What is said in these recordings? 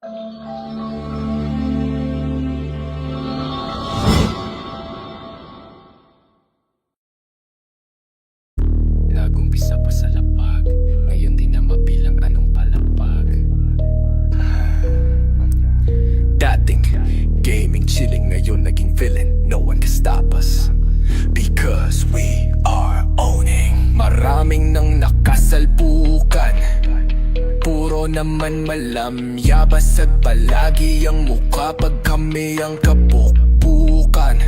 Nagumpisa pa sa lapag, ngayon di na mabilang anong palapag. Dating gaming, chilling, ngayon naging villain. No one can stop us because we are owning. Maraming nang nakasalpukan, puro naman malamyabas at palagi ang mukha pag kami ang kapukpukan.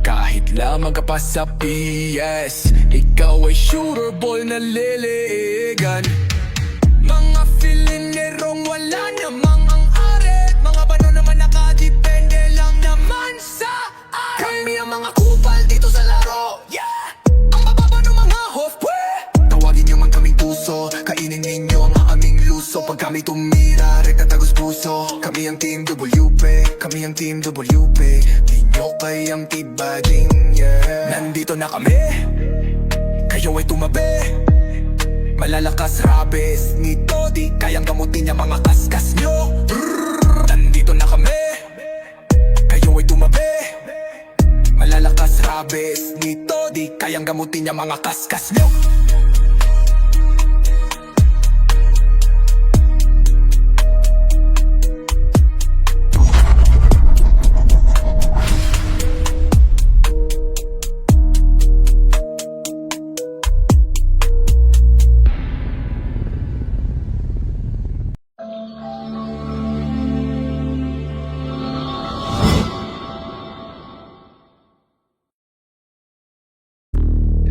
Kahit lamang ka pa sa PS, ikaw ay shooter ball na liligan. Mga filinerong wala namang ang aret, mga bano naman nakadepende lang naman sa aret. Kami ang mga kupal dito sa laro, yeah! Ang bababa ng mga hofpwe, tawagin niyo man kaming tuso, kainin ninyo ang aming luso. Pag kami tumira, rekatagos puso. Kami ang Team WP, kami ang Team WP. Di nyo kayang tibading, yeah. Nandito na kami, kayo ay tumabi. Malalakas rabes nito, di kayang gamutin niya mga kaskas nyo. Nandito na kami, kayo ay tumabi. Malalakas rabes nito, di kayang gamutin niya mga kaskas nyo.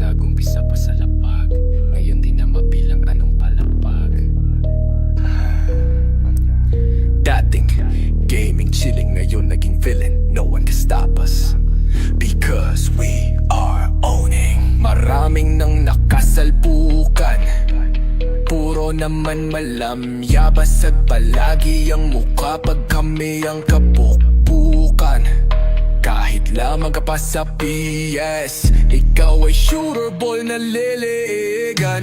Nagumpisa pa sa lapag, ngayon di na mabilang anong palapag. Dating gaming, chilling, ngayon naging villain. No one can stop us because we are owning. Maraming nang nakasalpukan, puro naman malamyabas at palagi ang mukha pag kami ang kapukpukan. Kahit lamang ka pa sa PS, ikaw ay shooter ball na liligan.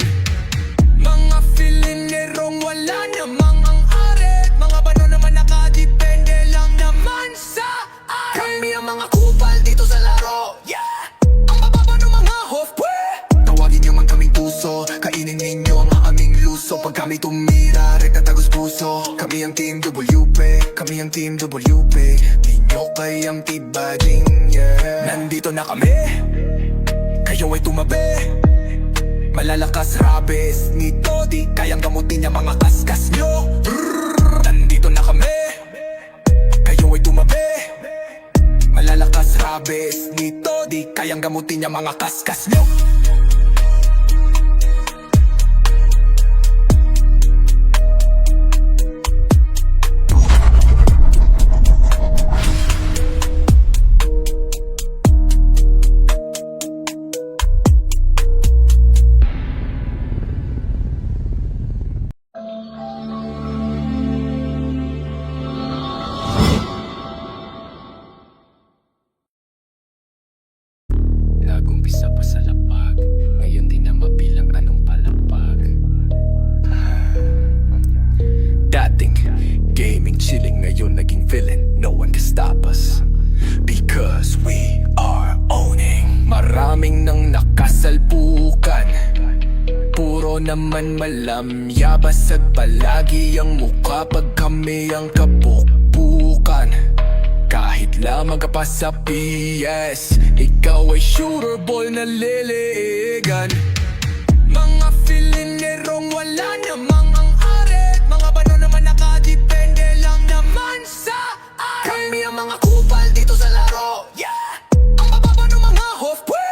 Mga filinerong wala namang ang aret, mga bano naman nakadepende lang naman sa aret. Kami ang mga kupal dito sa laro, yeah! Ang bababa ng mga hofpwe, tawagin niyo man kaming tuso, kainin ninyo ang aming luso. Pag kami tumira, rekatagos puso. Kami ang Team WP, kami ang Team WP. Di nyo kayang tibading, yeah. Nandito na kami, kayo ay tumabi. Malalakas rabes nito, di kayang gamutin niya mga kaskas nyo. Nandito na kami, kayo ay tumabi. Malalakas rabes nito, di kayang gamutin niya mga kaskas nyo. Nagumpisa pa sa lapag, ngayon di na mabilang anong palapag. Dating gaming, chilling, ngayon naging villain. No one can stop us because we are owning. Maraming nang nakasalpukan, puro naman malamyabas at palagi ang mukha pag kami ang kapukpukan. Kahit lamang ka pa sa PS, ikaw ay shooter ball na liligan. Mga filinerong wala namang ang aret, mga bano naman nakadepende lang naman sa aret. Kami ang mga kupal dito sa laro, yeah! Ang bababa ng mga hofpwe,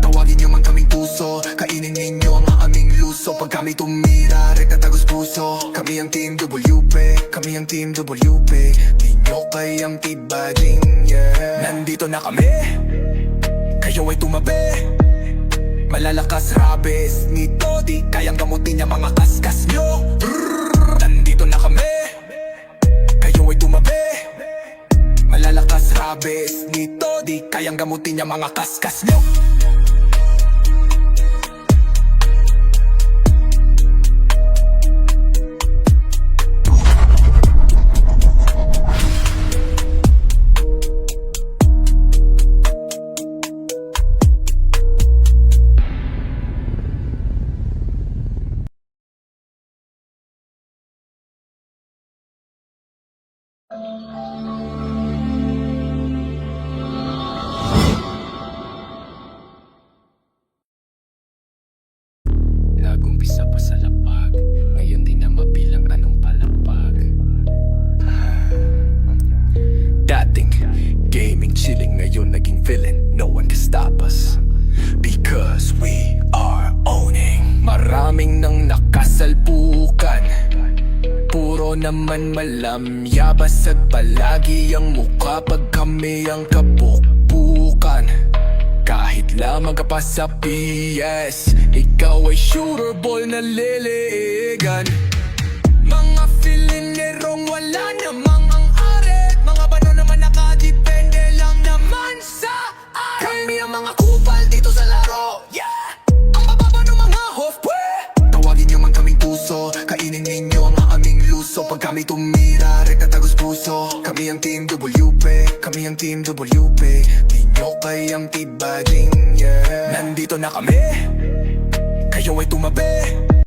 tawagin niyo man kaming tuso, kainin ninyo ang aming luso. Pag kami tumira, rekatagos puso. Kami ang Team WP, kami ang Team WP. Di nyo kayang tibading, yeah. Nandito na kami, kayo ay tumabi. Malalakas rabes nito, di kayang gamutin niya mga kaskas nyo. Nandito na kami, kayo ay tumabi. Malalakas rabes nito, di kayang gamutin niya mga kaskas nyo. Nagumpisa pa sa lapag, ngayon di na mabilang anong palapag. Dating gaming, chilling, ngayon naging villain. No one can stop us, because we are owning. Maraming nang nakasalpukan, puro naman malamyabas at palagi ang mukha pag kami ang kapukpukan. Kahit lamang ka pa sa PS, ikaw ay shooter ball na liligan. Mga filinerong wala namang ang aret, mga bano naman nakadepende lang naman sa akin. Kami ang mga kupal dito sa laro, yeah! Ang bababa ng mga hofpwe, tawagin niyo man kaming tuso, kainin ninyo ang aming luso. Pag kami tumira, rekta tagos puso. Kami ang Team WP, kami ang Team WP. Di nyo kayang tibading, yeah. Nandito na kami, kayo ay tumabi.